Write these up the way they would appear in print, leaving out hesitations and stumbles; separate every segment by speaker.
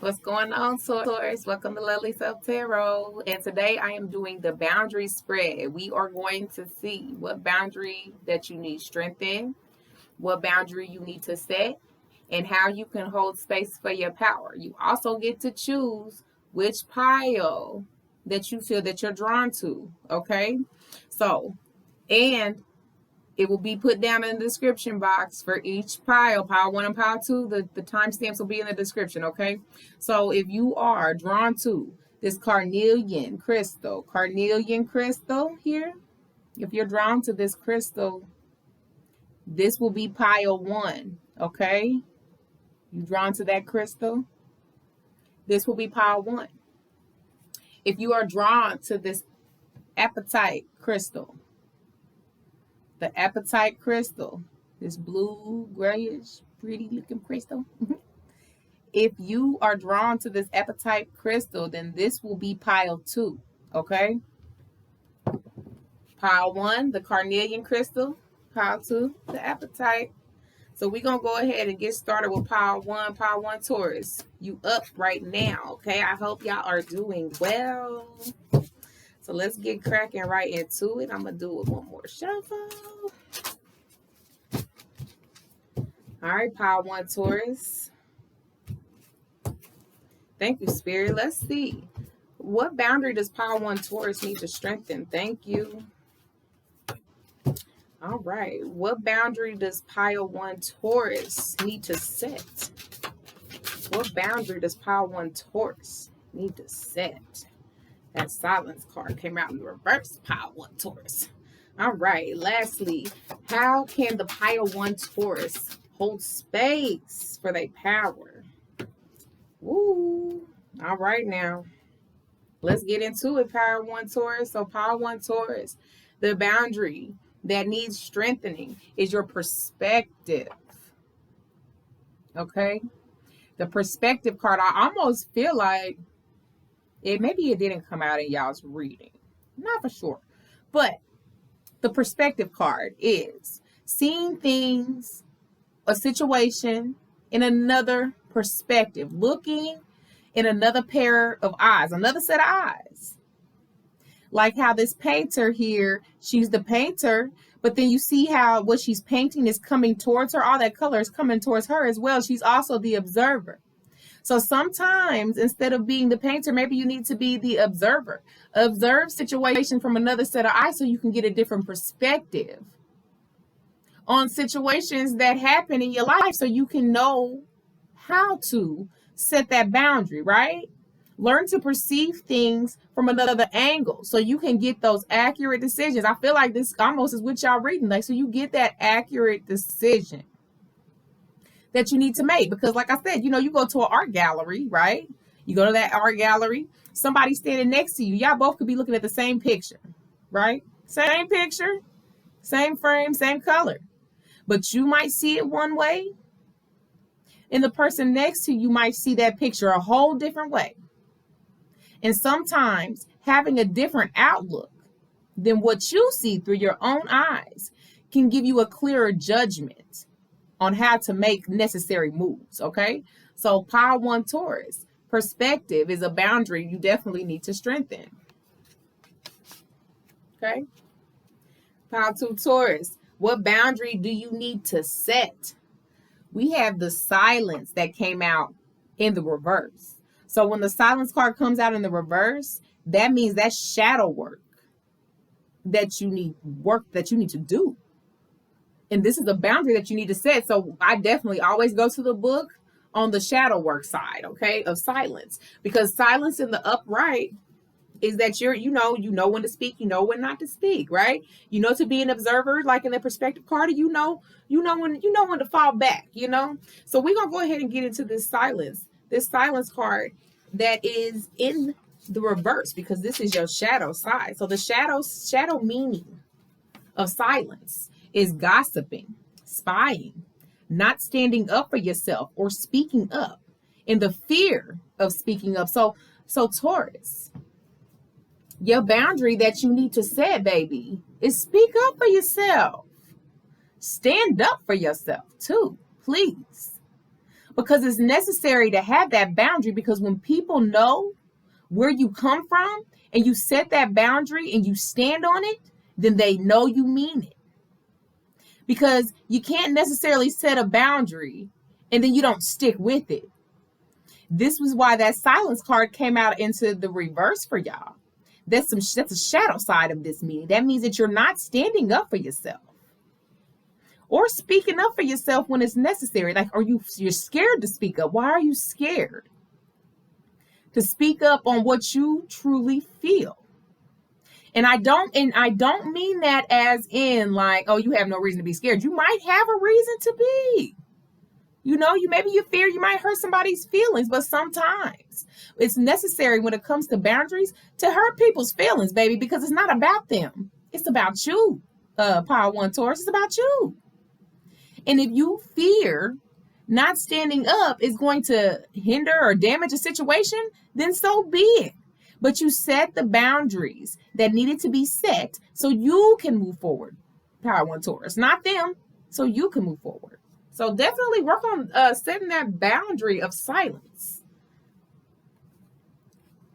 Speaker 1: What's going on, Taurus? Welcome to LoveLii Self Tarot. And today I am doing the boundary spread. We are going to see what boundary that you need strength in, what boundary you need to set, and how you can hold space for your power. You also get to choose which pile that you feel that you're drawn to. Okay? So, and it will be put down in the description box for each pile 1 and pile 2. The timestamps will be in the description, okay? So if you are drawn to this carnelian crystal here, if you're drawn to this crystal, this will be pile 1, okay? You drawn to that crystal, this will be pile 1. If you are drawn to this apatite crystal, the apatite crystal, this blue, grayish, pretty looking crystal. If you are drawn to this apatite crystal, then this will be pile 2, okay? Pile 1, the carnelian crystal. Pile 2, the apatite. So we're going to go ahead and get started with pile 1. Pile 1, Taurus. You up right now, okay? I hope y'all are doing well. So let's get cracking right into it. I'm going to do it one more shuffle. All right, pile 1, Taurus. Thank you, Spirit. Let's see. What boundary does pile 1, Taurus need to strengthen? Thank you. All right. What boundary does pile 1, Taurus need to set? What boundary does pile 1, Taurus need to set? That silence card came out in the reverse, pile 1, Taurus. All right. Lastly, how can the pile 1, Taurus hold space for their power? Woo. All right, now. Let's get into it, pile 1, Taurus. So pile 1, Taurus, the boundary that needs strengthening is your perspective. Okay? The perspective card, I almost feel like maybe it didn't come out in y'all's reading. Not for sure. But the perspective card is seeing things, a situation in another perspective, looking in another pair of eyes, another set of eyes. Like how this painter here, she's the painter, but then you see how what she's painting is coming towards her. All that color is coming towards her as well. She's also the observer. So sometimes instead of being the painter, maybe you need to be the observer. Observe situation from another set of eyes so you can get a different perspective on situations that happen in your life so you can know how to set that boundary, right? Learn to perceive things from another angle so you can get those accurate decisions. I feel like this almost is what y'all reading, like, so you get that accurate decision that you need to make. Because like I said, you go to an art gallery, right? You go to that art gallery, somebody standing next to you, y'all both could be looking at the same picture, right? Same picture, same frame, same color. But you might see it one way, and the person next to you might see that picture a whole different way. And sometimes having a different outlook than what you see through your own eyes can give you a clearer judgment on how to make necessary moves, okay? So pile 1, Taurus, perspective is a boundary you definitely need to strengthen, okay? Pile 2, Taurus, what boundary do you need to set? We have the silence that came out in the reverse. So when the silence card comes out in the reverse, that means that's shadow work that you need to do. And this is a boundary that you need to set. So I definitely always go to the book on the shadow work side, okay, of silence. Because silence in the upright is that you know when to speak, you know when not to speak, right? You know to be an observer, like in the perspective card, you know when to fall back, So we're gonna go ahead and get into this silence card that is in the reverse, because this is your shadow side. So the shadow meaning of silence is gossiping, spying, not standing up for yourself or speaking up, in the fear of speaking up. So Taurus, your boundary that you need to set, baby, is speak up for yourself. Stand up for yourself too, please. because it's necessary to have that boundary, because when people know where you come from and you set that boundary and you stand on it, then they know you mean it. Because you can't necessarily set a boundary and then you don't stick with it. This was why that silence card came out into the reverse for y'all. That's a shadow side of this meaning. That means that you're not standing up for yourself or speaking up for yourself when it's necessary. Like, you're scared to speak up. Why are you scared to speak up on what you truly feel? And I don't mean that as in like, oh, you have no reason to be scared. You might have a reason to be. Maybe you fear you might hurt somebody's feelings, but sometimes it's necessary when it comes to boundaries to hurt people's feelings, baby, because it's not about them. It's about you, Power 1 Taurus. It's about you. And if you fear not standing up is going to hinder or damage a situation, then so be it. But you set the boundaries that needed to be set so you can move forward, Power 1 Taurus, not them, so you can move forward. So definitely work on setting that boundary of silence.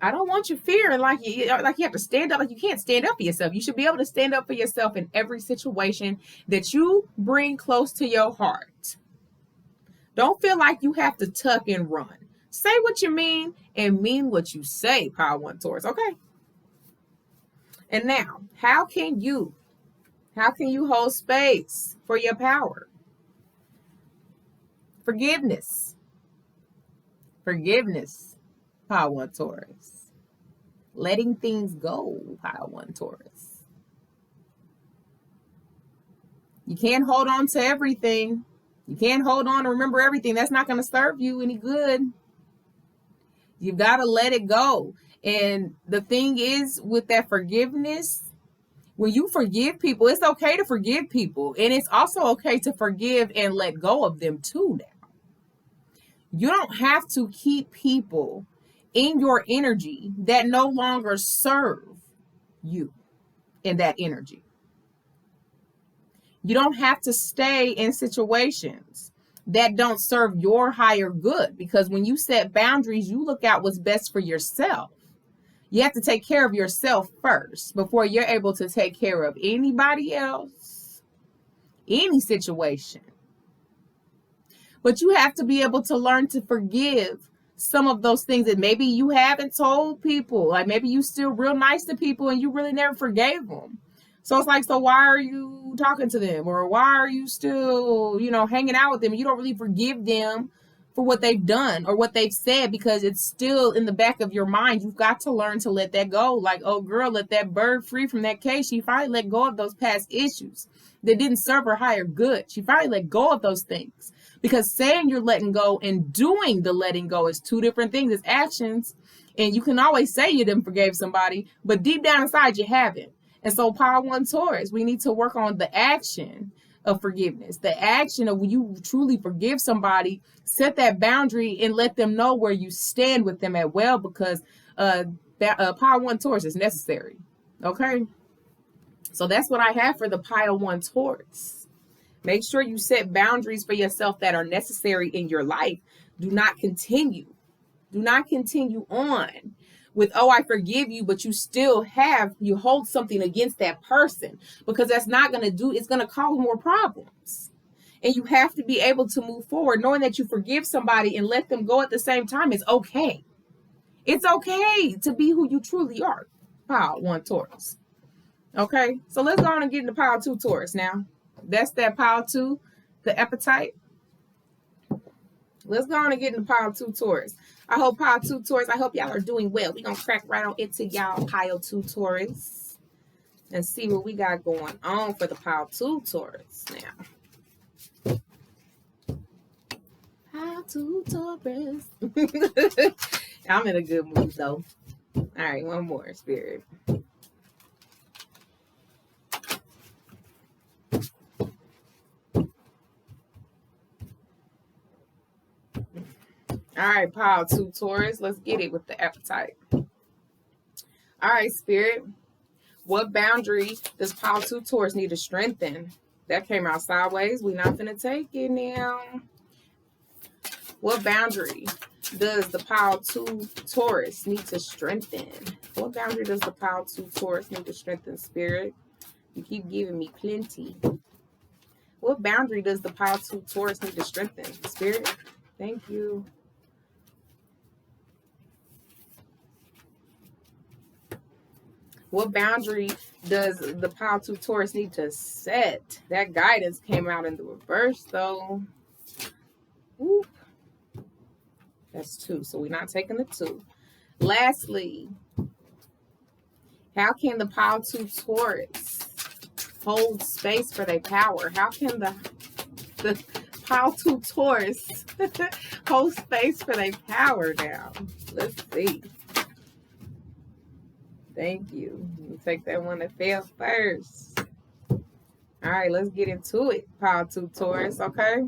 Speaker 1: I don't want you fearing like you have to stand up, like you can't stand up for yourself. You should be able to stand up for yourself in every situation that you bring close to your heart. Don't feel like you have to tuck and run. Say what you mean and mean what you say, Power 1 Taurus, okay? And now, how can you hold space for your power? Forgiveness, Power 1 Taurus. Letting things go, Power 1 Taurus. You can't hold on to everything. You can't hold on and remember everything. That's not going to serve you any good. You've got to let it go. And the thing is with that forgiveness, when you forgive people, it's okay to forgive people. And it's also okay to forgive and let go of them too now. You don't have to keep people in your energy that no longer serve you in that energy. You don't have to stay in situations that don't serve your higher good, because when you set boundaries, you look out what's best for yourself. You have to take care of yourself first before you're able to take care of anybody else, any situation. But you have to be able to learn to forgive some of those things that maybe you haven't told people. Like maybe you still real nice to people and you really never forgave them. So it's like, so why are you talking to them? Or why are you still, hanging out with them? You don't really forgive them for what they've done or what they've said, because it's still in the back of your mind. You've got to learn to let that go. Like, oh girl, let that bird free from that cage. She finally let go of those past issues that didn't serve her higher good. She finally let go of those things, because saying you're letting go and doing the letting go is two different things. It's actions. And you can always say you didn't forgive somebody, but deep down inside you haven't. And so Power 1 Taurus, we need to work on the action of forgiveness, the action of when you truly forgive somebody, set that boundary and let them know where you stand with them as well, because Power 1 Taurus is necessary. Okay. So that's what I have for the Power 1 Taurus. Make sure you set boundaries for yourself that are necessary in your life. Do not continue on with, oh, I forgive you, but you hold something against that person, because that's not going to do, it's going to cause more problems. And you have to be able to move forward knowing that you forgive somebody and let them go at the same time. It's okay. It's okay to be who you truly are. Power 1 Taurus. Okay. So let's go on and get into Power 2 Taurus now. That's that Power 2, the appetite. Let's go on and get into Power 2 Taurus. I hope Power 2 Taurus, I hope y'all are doing well. We're going to crack right on into y'all Power 2 Taurus and see what we got going on for the Power 2 Taurus now. Power 2 Taurus. I'm in a good mood though. All right, one more, Spirit. All right, Power 2 Taurus. Let's get it with the appetite. All right, Spirit. What boundary does Power 2 Taurus need to strengthen? That came out sideways. We're not going to take it now. What boundary does the Pile 2 Taurus need to strengthen? What boundary does the Pile 2 Taurus need to strengthen, Spirit? You keep giving me plenty. What boundary does the Pile 2 Taurus need to strengthen, Spirit? Thank you. What boundary does the Pile 2 Taurus need to set? That guidance came out in the reverse, though. Woo. That's 2, so we're not taking the 2. Lastly, how can the Pile 2 Taurus hold space for their power? How can the Pile 2 Taurus hold space for their power now? Let's see. Thank you. You take that one that fell first. All right, let's get into it, Pile 2 Taurus, okay?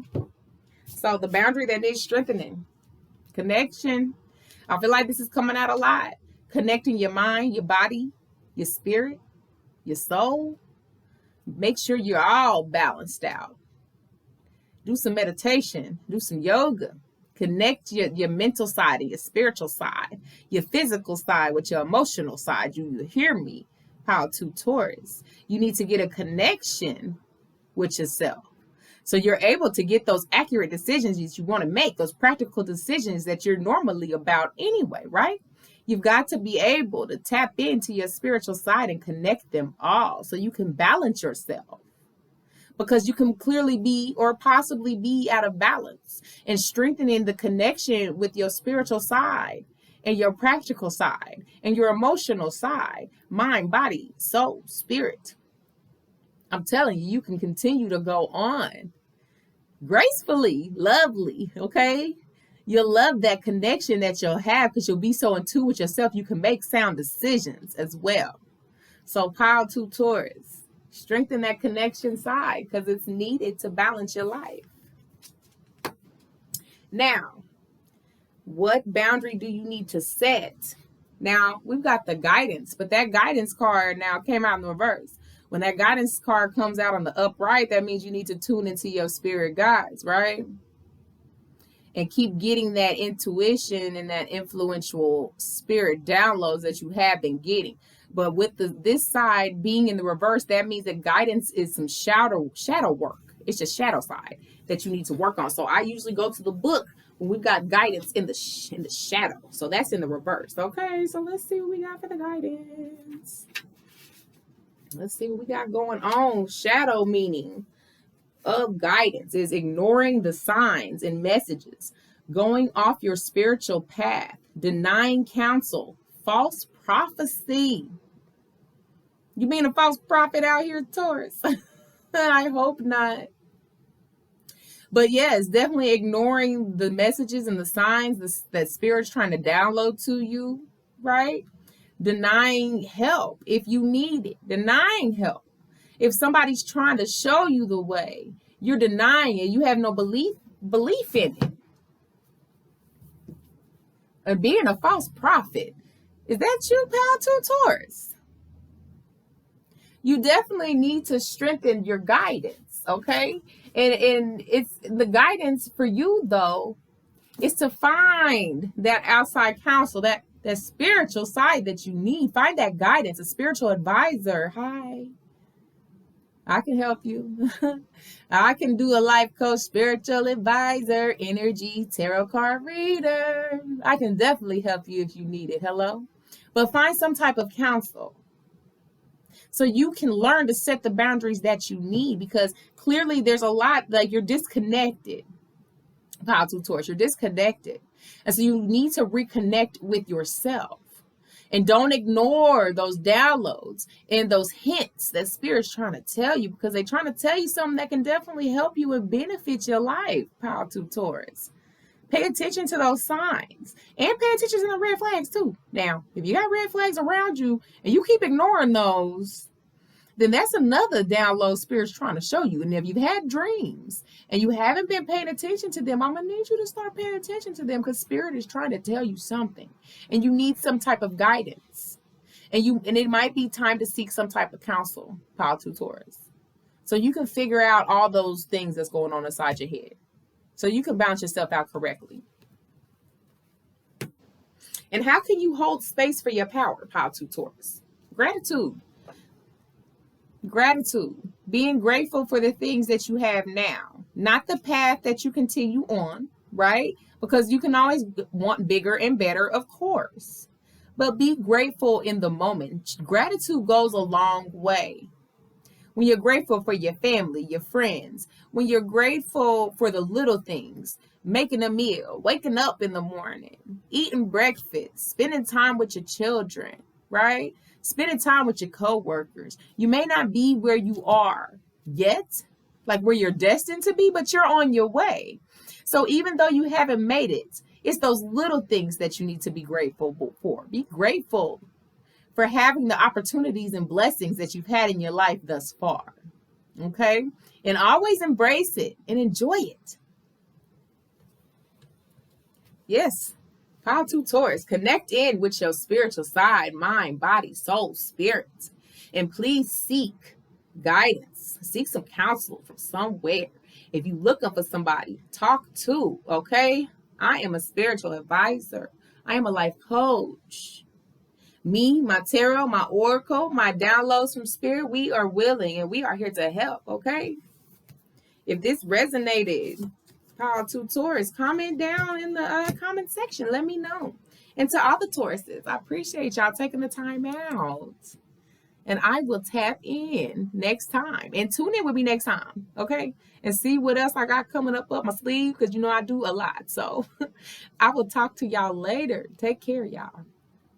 Speaker 1: So the boundary that needs strengthening. Connection. I feel like this is coming out a lot. Connecting your mind, your body, your spirit, your soul. Make sure you're all balanced out. Do some meditation. Do some yoga. Connect your mental side and your spiritual side, your physical side with your emotional side. You hear me? Pile 2 Taurus. You need to get a connection with yourself. So you're able to get those accurate decisions that you want to make, those practical decisions that you're normally about anyway, right? You've got to be able to tap into your spiritual side and connect them all so you can balance yourself. Because you can clearly be or possibly be out of balance, and strengthening the connection with your spiritual side and your practical side and your emotional side, mind, body, soul, spirit. I'm telling you, you can continue to go on gracefully, lovely, okay? You'll love that connection that you'll have because you'll be so in tune with yourself. You can make sound decisions as well. So Pile 2 Taurus, strengthen that connection side because it's needed to balance your life. Now, what boundary do you need to set? Now, we've got the guidance, but that guidance card now came out in the reverse. When that guidance card comes out on the upright, that means you need to tune into your spirit guides, right? And keep getting that intuition and that influential spirit downloads that you have been getting. But with this side being in the reverse, that means that guidance is some shadow work. It's your shadow side that you need to work on. So I usually go to the book when we've got guidance in the shadow. So that's in the reverse. Okay, so let's see what we got for the guidance. Let's see what we got going on. Shadow meaning of guidance is ignoring the signs and messages, going off your spiritual path, denying counsel, false prophecy. You being a false prophet out here, Taurus? I hope not. But yes, definitely ignoring the messages and the signs that Spirit's trying to download to you, right? Denying help if you need it. Denying help. If somebody's trying to show you the way, you're denying it. You have no belief in it. And being a false prophet. Is that you, Pile 2 Taurus? You definitely need to strengthen your guidance, okay? And it's the guidance for you, though, is to find that outside counsel, that spiritual side that you need. Find that guidance, a spiritual advisor. Hi. I can help you. I can do a life coach, spiritual advisor, energy, tarot card reader. I can definitely help you if you need it. Hello? But find some type of counsel so you can learn to set the boundaries that you need, because clearly there's a lot, like you're disconnected. Pile 2 Taurus, you're disconnected. And so you need to reconnect with yourself. And don't ignore those downloads and those hints that Spirit's trying to tell you, because they're trying to tell you something that can definitely help you and benefit your life, Pile 2 Taurus. Pay attention to those signs and pay attention to the red flags too. Now, if you got red flags around you and you keep ignoring those, then that's another download Spirit's trying to show you. And if you've had dreams and you haven't been paying attention to them, I'm going to need you to start paying attention to them, because Spirit is trying to tell you something and you need some type of guidance. And it might be time to seek some type of counsel, Pile 2 Taurus, so you can figure out all those things that's going on inside your head. so you can balance yourself out correctly. And how can you hold space for your power, Pile 2 Taurus? Gratitude. Gratitude. Being grateful for the things that you have now, not the path that you continue on, right? Because you can always want bigger and better, of course. But be grateful in the moment. Gratitude goes a long way. When you're grateful for your family, your friends, when you're grateful for the little things, making a meal, waking up in the morning, eating breakfast, spending time with your children, right? Spending time with your coworkers. You may not be where you are yet, like where you're destined to be, but you're on your way. So even though you haven't made it, it's those little things that you need to be grateful for. Be grateful for having the opportunities and blessings that you've had in your life thus far. Okay? And always embrace it and enjoy it. Yes. Pile 2 Taurus, connect in with your spiritual side, mind, body, soul, spirit. And please seek guidance. Seek some counsel from somewhere. If you're looking for somebody to talk to, okay? I am a spiritual advisor. I am a life coach. Me, my tarot, my oracle, my downloads from spirit, we are willing and we are here to help, okay? If this resonated, Pile 2 Taurus, comment down in the comment section. Let me know. And to all the Tauruses, I appreciate y'all taking the time out. And I will tap in next time. And tune in with me next time, okay? And see what else I got coming up my sleeve, because you know I do a lot. So I will talk to y'all later. Take care, y'all.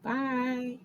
Speaker 1: Bye.